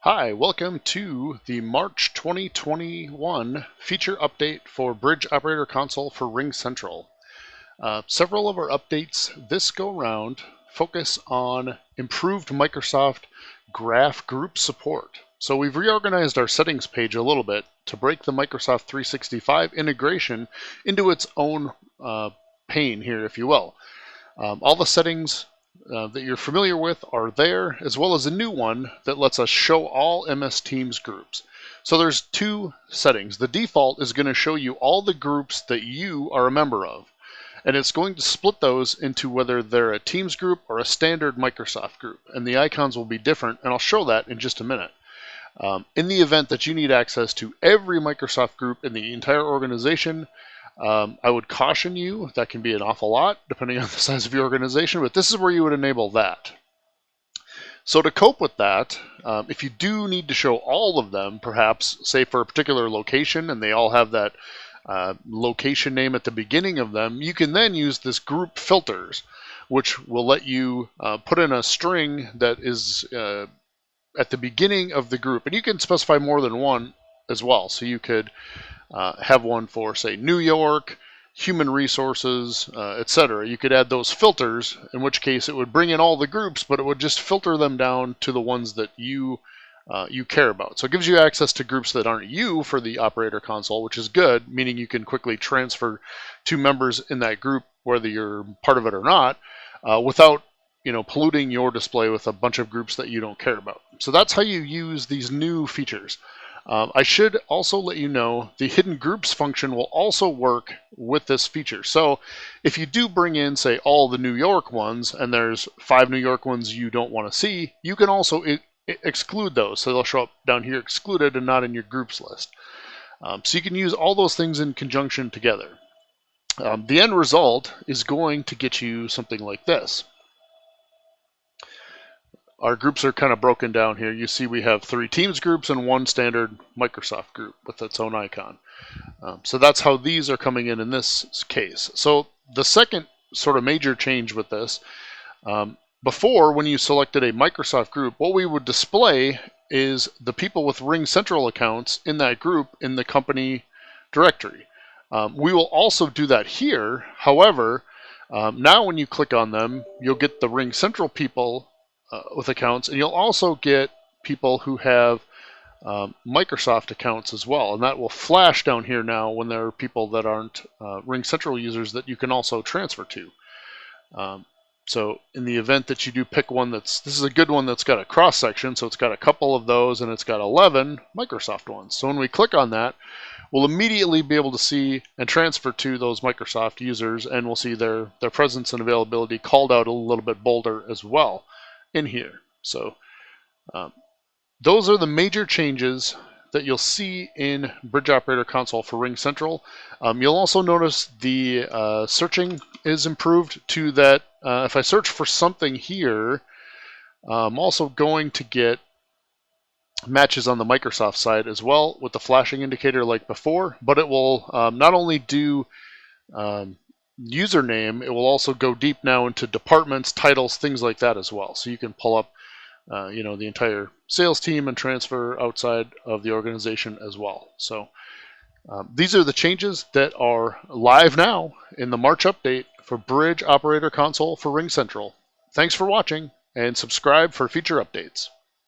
Hi, welcome to the March 2021 feature update for Bridge Operator Console for RingCentral. Several of our updates this go round focus on improved Microsoft Graph Group support. So we've reorganized our settings page a little bit to break the Microsoft 365 integration into its own pane here, if you will. All the settings that you're familiar with are there, as well as a new one that lets us show all MS Teams groups. So there's two settings. The default is going to show you all the groups that you are a member of, and it's going to split those into whether they're a Teams group or a standard Microsoft group, and the icons will be different, and I'll show that in just a minute. In the event that you need access to every Microsoft group in the entire organization, I would caution you, that can be an awful lot depending on the size of your organization, but this is where you would enable that. So to cope with that, if you do need to show all of them, perhaps, say for a particular location, and they all have that location name at the beginning of them, you can then use this group filters, which will let you put in a string that is at the beginning of the group. And you can specify more than one as well. So you could have one for, say, New York, human resources, etc. You could add those filters, in which case it would bring in all the groups, but it would just filter them down to the ones that you care about. So it gives you access to groups that aren't you for the operator console, which is good, meaning you can quickly transfer to members in that group, whether you're part of it or not, without polluting your display with a bunch of groups that you don't care about. So that's how you use these new features. I should also let you know the hidden groups function will also work with this feature. So if you do bring in, say, all the New York ones, and there's 5 New York ones you don't want to see, you can also exclude those. So they'll show up down here excluded and not in your groups list. So you can use all those things in conjunction together. The end result is going to get you something like this. Our groups are kind of broken down here. You see we have 3 Teams groups and 1 standard Microsoft group with its own icon. So that's how these are coming in this case. So the second sort of major change with this, before when you selected a Microsoft group, what we would display is the people with RingCentral accounts in that group in the company directory. We will also do that here. However, now when you click on them, you'll get the RingCentral people with accounts, and you'll also get people who have Microsoft accounts as well, and that will flash down here now when there are people that aren't RingCentral users that you can also transfer to. So in the event that you do pick one this is a good one that's got a cross section, so it's got a couple of those and it's got 11 Microsoft ones. So when we click on that, we'll immediately be able to see and transfer to those Microsoft users, and we'll see their presence and availability called out a little bit bolder as well in here. So those are the major changes that you'll see in Bridge Operator Console for RingCentral. You'll also notice the searching is improved to that. If I search for something here, I'm also going to get matches on the Microsoft side as well with the flashing indicator like before, but it will not only do username, it will also go deep now into departments, titles, things like that as well. So you can pull up the entire sales team and transfer outside of the organization as well. So these are the changes that are live now in the March update for Bridge Operator Console for RingCentral. Thanks for watching, and subscribe for future updates.